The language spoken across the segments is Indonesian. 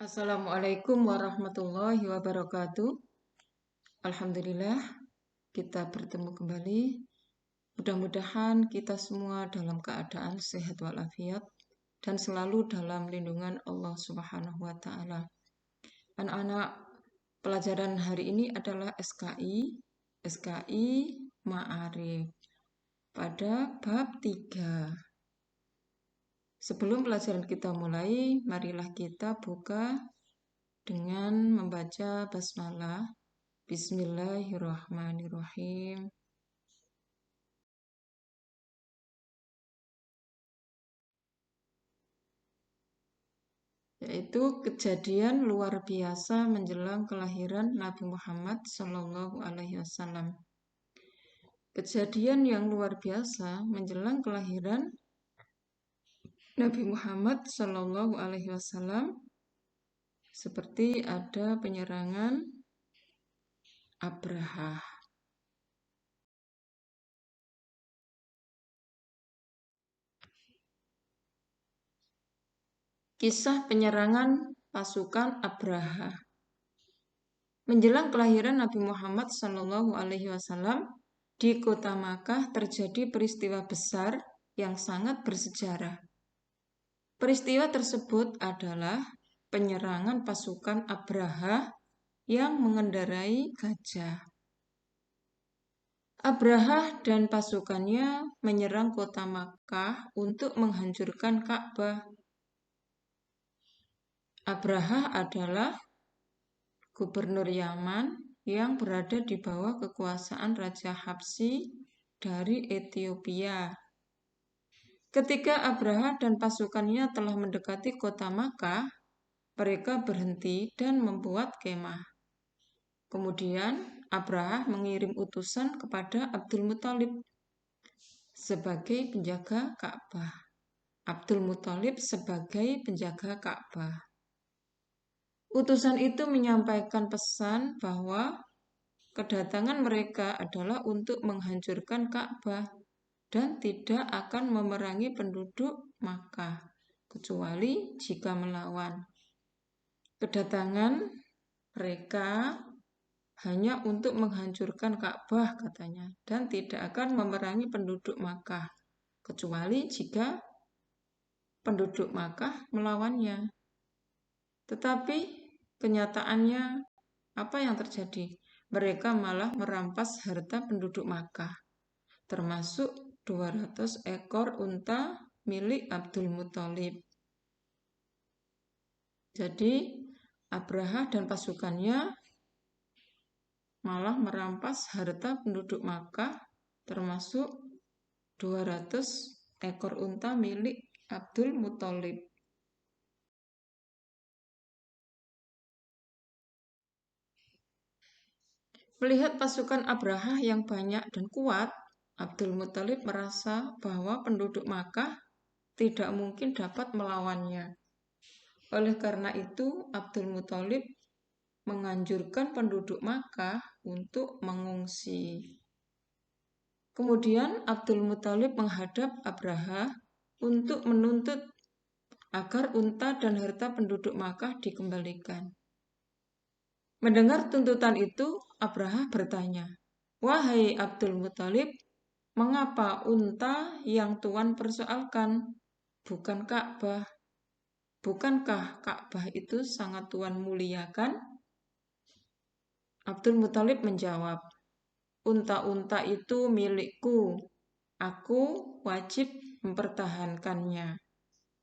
Assalamualaikum warahmatullahi wabarakatuh. Alhamdulillah, kita bertemu kembali. Mudah-mudahan kita semua dalam keadaan sehat walafiat dan selalu dalam lindungan Allah Subhanahu wa Ta'ala. Anak-anak, pelajaran hari ini adalah SKI Ma'arif pada bab 3. Sebelum pelajaran kita mulai, marilah kita buka dengan membaca basmalah. Bismillahirrahmanirrahim. Yaitu kejadian luar biasa menjelang kelahiran Nabi Muhammad Sallallahu Alaihi Wasallam. Kejadian yang luar biasa menjelang kelahiran Nabi Muhammad Sallallahu Alaihi Wasallam seperti ada penyerangan Abraha. Kisah penyerangan pasukan Abraha. Menjelang kelahiran Nabi Muhammad Sallallahu Alaihi Wasallam, di kota Makkah terjadi peristiwa besar yang sangat bersejarah. Peristiwa tersebut adalah penyerangan pasukan Abraha yang mengendarai gajah. Abraha dan pasukannya menyerang kota Makkah untuk menghancurkan Ka'bah. Abraha adalah gubernur Yaman yang berada di bawah kekuasaan Raja Habsyi dari Ethiopia. Ketika Abraha dan pasukannya telah mendekati kota Makkah, mereka berhenti dan membuat kemah. Kemudian Abraha mengirim utusan kepada Abdul Muthalib sebagai penjaga Ka'bah. Abdul Muthalib sebagai penjaga Ka'bah. Utusan itu menyampaikan pesan bahwa kedatangan mereka adalah untuk menghancurkan Ka'bah dan tidak akan memerangi penduduk Makkah, kecuali jika melawan. Kedatangan mereka hanya untuk menghancurkan Ka'bah, katanya, dan tidak akan memerangi penduduk Makkah, kecuali jika penduduk Makkah melawannya. Tetapi kenyataannya apa yang terjadi? Mereka malah merampas harta penduduk Makkah, termasuk 200 ekor unta milik Abdul Muthalib. Jadi Abraha dan pasukannya malah merampas harta penduduk Makkah, termasuk 200 ekor unta milik Abdul Muthalib. Melihat pasukan Abraha yang banyak dan kuat, Abdul Muthalib merasa bahwa penduduk Makkah tidak mungkin dapat melawannya. Oleh karena itu, Abdul Muthalib menganjurkan penduduk Makkah untuk mengungsi. Kemudian Abdul Muthalib menghadap Abraha untuk menuntut agar unta dan harta penduduk Makkah dikembalikan. Mendengar tuntutan itu, Abraha bertanya, "Wahai Abdul Muthalib, mengapa unta yang Tuan persoalkan, bukan Ka'bah? Bukankah Ka'bah itu sangat Tuan muliakan?" Abdul Muthalib menjawab, "Unta-unta itu milikku. Aku wajib mempertahankannya.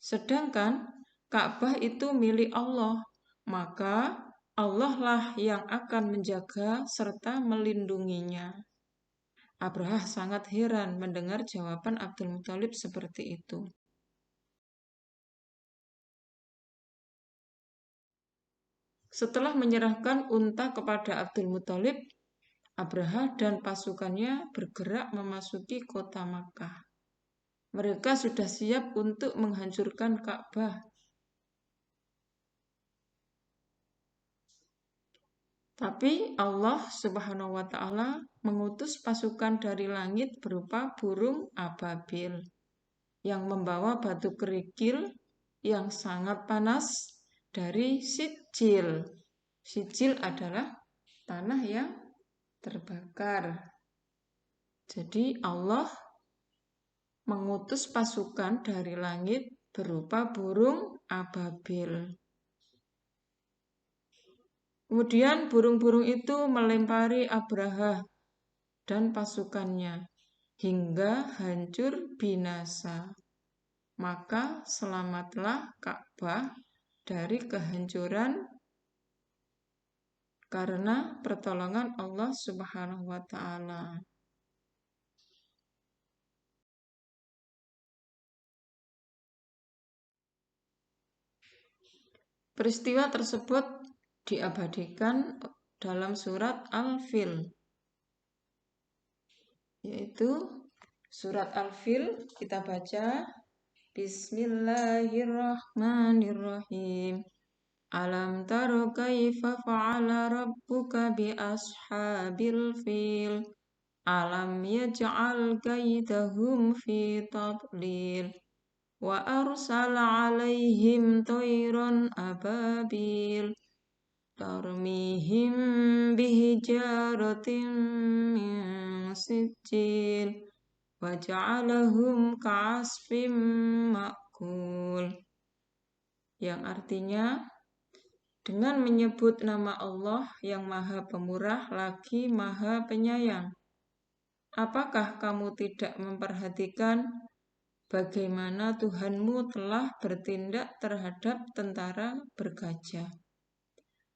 Sedangkan Ka'bah itu milik Allah, maka Allah lah yang akan menjaga serta melindunginya." Abraha sangat heran mendengar jawaban Abdul Muthalib seperti itu. Setelah menyerahkan unta kepada Abdul Muthalib, Abraha dan pasukannya bergerak memasuki kota Makkah. Mereka sudah siap untuk menghancurkan Ka'bah. Tapi Allah Subhanahu wa Ta'ala mengutus pasukan dari langit berupa burung ababil yang membawa batu kerikil yang sangat panas dari sijil. Sijil adalah tanah yang terbakar. Jadi Allah mengutus pasukan dari langit berupa burung ababil. Kemudian burung-burung itu melempari Abraha dan pasukannya hingga hancur binasa. Maka selamatlah Ka'bah dari kehancuran karena pertolongan Allah Subhanahu wa Ta'ala. Peristiwa tersebut diabadikan dalam surat Al-Fil, yaitu surat Al-Fil kita baca Bismillahirrahmanirrahim. Alam taro kaifa fa'ala rabbuka bi ashabil fil. Alam yaj'al kaidahum fi tadlil. Wa arsala alaihim tayran ababil. Tarmihim bihijaratin min sijil. Wa ja'alahum ka'asfim ma'kul. Yang artinya, dengan menyebut nama Allah yang Maha Pemurah lagi Maha Penyayang. Apakah kamu tidak memperhatikan bagaimana Tuhanmu telah bertindak terhadap tentara bergajah?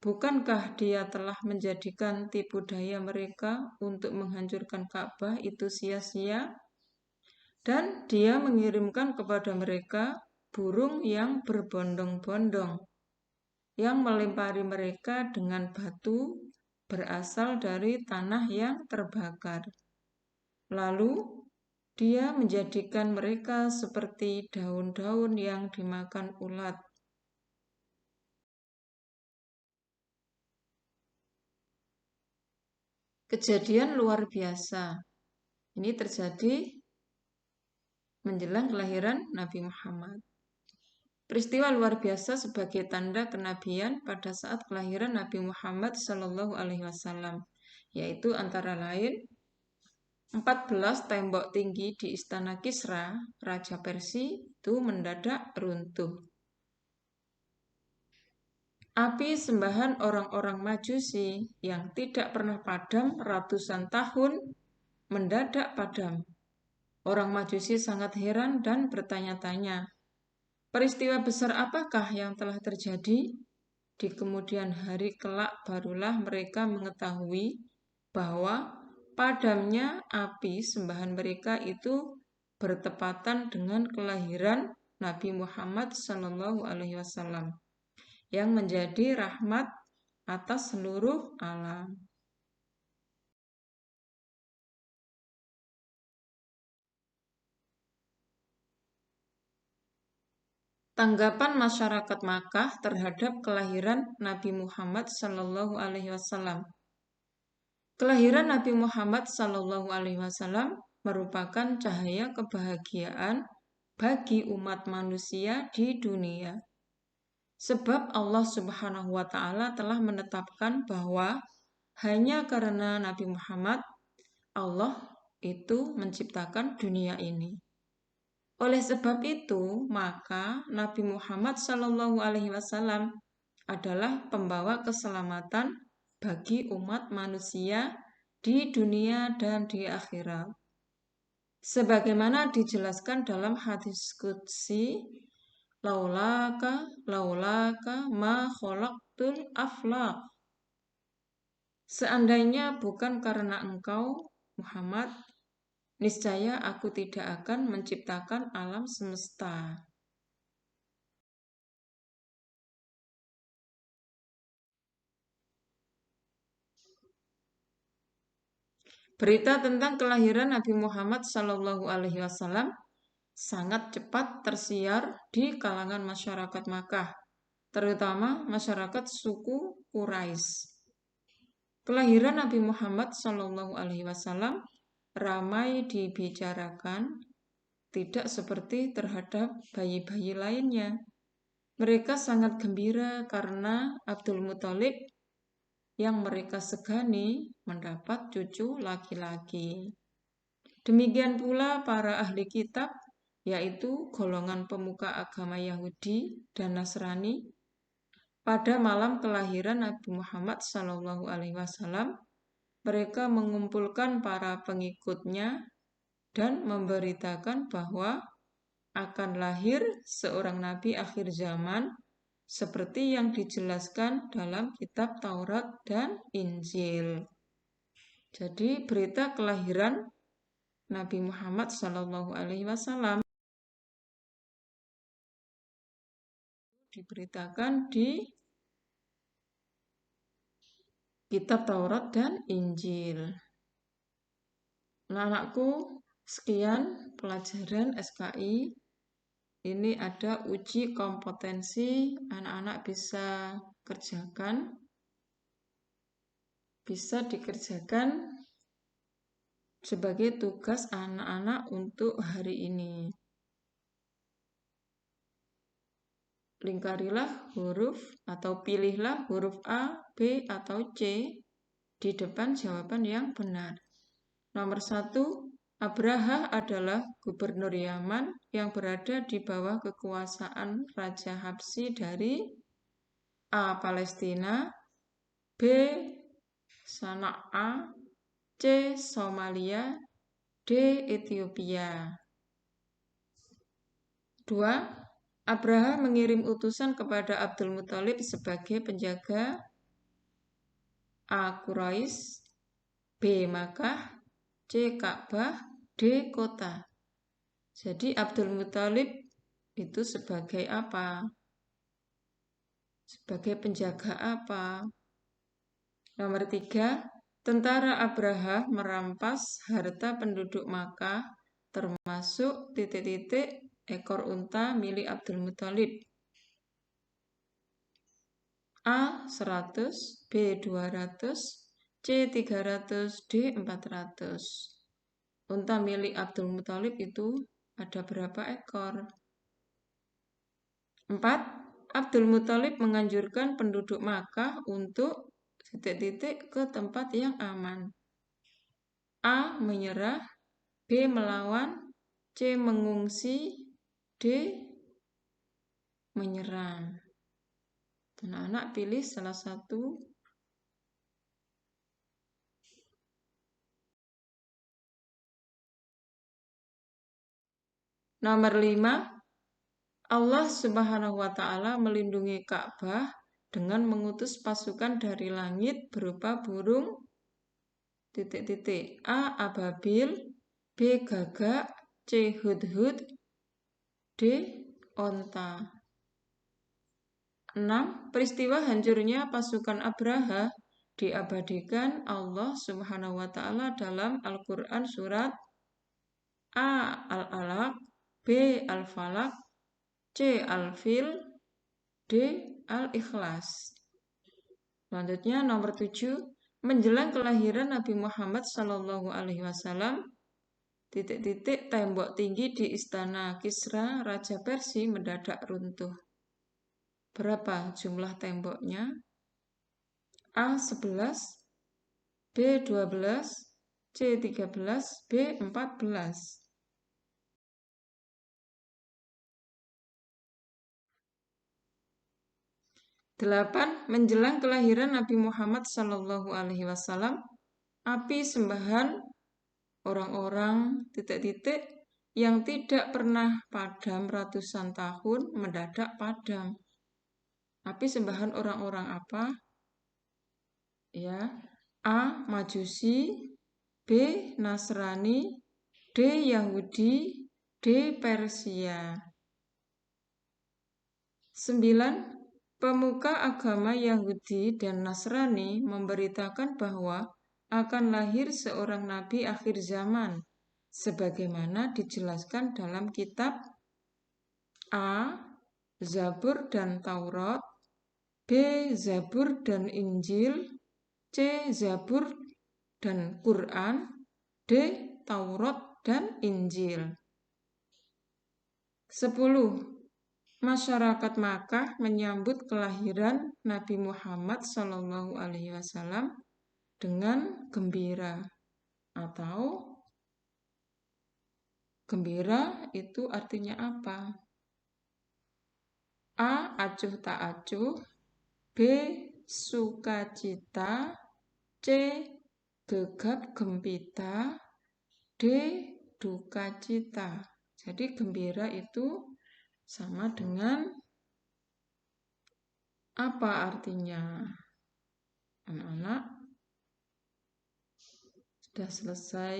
Bukankah Dia telah menjadikan tipu daya mereka untuk menghancurkan Ka'bah itu sia-sia? Dan Dia mengirimkan kepada mereka burung yang berbondong-bondong, yang melempari mereka dengan batu berasal dari tanah yang terbakar. Lalu Dia menjadikan mereka seperti daun-daun yang dimakan ulat. Kejadian luar biasa ini terjadi menjelang kelahiran Nabi Muhammad. Peristiwa luar biasa sebagai tanda kenabian pada saat kelahiran Nabi Muhammad SAW, yaitu antara lain 14 tembok tinggi di Istana Kisra, Raja Persia, itu mendadak runtuh. Api sembahan orang-orang Majusi yang tidak pernah padam ratusan tahun mendadak padam. Orang Majusi sangat heran dan bertanya-tanya, peristiwa besar apakah yang telah terjadi? Di kemudian hari kelak barulah mereka mengetahui bahwa padamnya api sembahan mereka itu bertepatan dengan kelahiran Nabi Muhammad SAW yang menjadi rahmat atas seluruh alam. Tanggapan masyarakat Makkah terhadap kelahiran Nabi Muhammad SAW. Kelahiran Nabi Muhammad SAW merupakan cahaya kebahagiaan bagi umat manusia di dunia. Sebab Allah Subhanahu wa Ta'ala telah menetapkan bahwa hanya karena Nabi Muhammad Allah itu menciptakan dunia ini. Oleh sebab itu, maka Nabi Muhammad SAW adalah pembawa keselamatan bagi umat manusia di dunia dan di akhirat. Sebagaimana dijelaskan dalam hadis qudsi, laulaka ma khalaqtul aflaq. Seandainya bukan karena engkau, Muhammad, niscaya aku tidak akan menciptakan alam semesta. Berita tentang kelahiran Nabi Muhammad SAW sangat cepat tersiar di kalangan masyarakat Makkah, terutama masyarakat suku Quraisy. Kelahiran Nabi Muhammad SAW ramai dibicarakan, tidak seperti terhadap bayi-bayi lainnya. Mereka sangat gembira karena Abdul Muthalib yang mereka segani mendapat cucu laki-laki. Demikian pula para ahli kitab, yaitu golongan pemuka agama Yahudi dan Nasrani, pada malam kelahiran Nabi Muhammad SAW, mereka mengumpulkan para pengikutnya dan memberitakan bahwa akan lahir seorang nabi akhir zaman seperti yang dijelaskan dalam kitab Taurat dan Injil. Jadi berita kelahiran Nabi Muhammad SAW diberitakan di kitab Taurat dan Injil. Nah, anakku, sekian pelajaran SKI. Ini ada uji kompetensi, anak-anak bisa kerjakan, bisa dikerjakan sebagai tugas anak-anak untuk hari ini. Lingkarilah huruf atau pilihlah huruf A, B, atau C di depan jawaban yang benar. Nomor 1, Abraha adalah gubernur Yaman yang berada di bawah kekuasaan Raja Habsyi dari A. Palestina, B. Sana'a, C. Somalia, D. Ethiopia. 2. Abraha mengirim utusan kepada Abdul Muthalib sebagai penjaga A. Quraisy, B. Makkah, C. Ka'bah, D. Kota. Jadi Abdul Muthalib itu sebagai apa? Sebagai penjaga apa? Nomor 3, tentara Abraha merampas harta penduduk Makkah termasuk ekor unta milik Abdul Muthalib. A. 100, B. 200, C. 300, D. 400. Unta milik Abdul Muthalib itu ada berapa ekor? 4. Abdul Muthalib menganjurkan penduduk Makkah untuk ke tempat yang aman. A. Menyerah, B. Melawan, C. Mengungsi, D. Menyerang. Anak-anak pilih salah satu. Nomor 5, Allah Subhanahu wa Ta'ala melindungi Ka'bah dengan mengutus pasukan dari langit berupa burung A. Ababil, B. Gagak, C. Hudhud, D. Onta. 6. Peristiwa hancurnya pasukan Abraha diabadikan Allah Subhanahu wa Ta'ala dalam Al-Quran surat A. Al-Alaq, B. Al-Falaq, C. Al-Fil, D. Al-Ikhlas. Selanjutnya nomor 7, menjelang kelahiran Nabi Muhammad SAW, tembok tinggi di istana Kisra Raja Persia mendadak runtuh. Berapa jumlah temboknya? A. 11, B. 12, C. 13, B. 14. 8. Menjelang kelahiran Nabi Muhammad SAW, api sembahan orang-orang yang tidak pernah padam ratusan tahun mendadak padam. Api sembahan orang-orang apa? Ya, A. Majusi, B. Nasrani, D. Yahudi, D. Persia. 9. Pemuka agama Yahudi dan Nasrani memberitakan bahwa akan lahir seorang nabi akhir zaman, sebagaimana dijelaskan dalam kitab A. Zabur dan Taurat, B. Zabur dan Injil, C. Zabur dan Quran, D. Taurat dan Injil. 10. Masyarakat Makkah menyambut kelahiran Nabi Muhammad SAW dengan gembira, atau gembira itu artinya apa? A. Acuh tak acuh, B. Sukacita, C. Gegap gempita, D. Duka cita. Jadi gembira itu sama dengan apa artinya? Anak-anak sudah selesai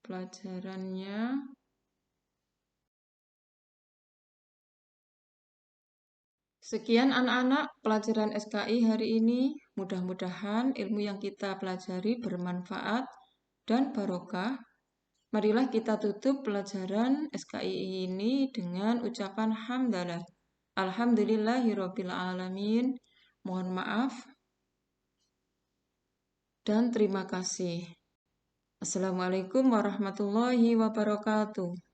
pelajarannya. Sekian anak-anak pelajaran SKI hari ini. Mudah-mudahan ilmu yang kita pelajari bermanfaat dan barokah. Marilah kita tutup pelajaran SKI ini dengan ucapan hamdalah. Alhamdulillahirabbil alamin. Mohon maaf dan terima kasih. Assalamualaikum warahmatullahi wabarakatuh.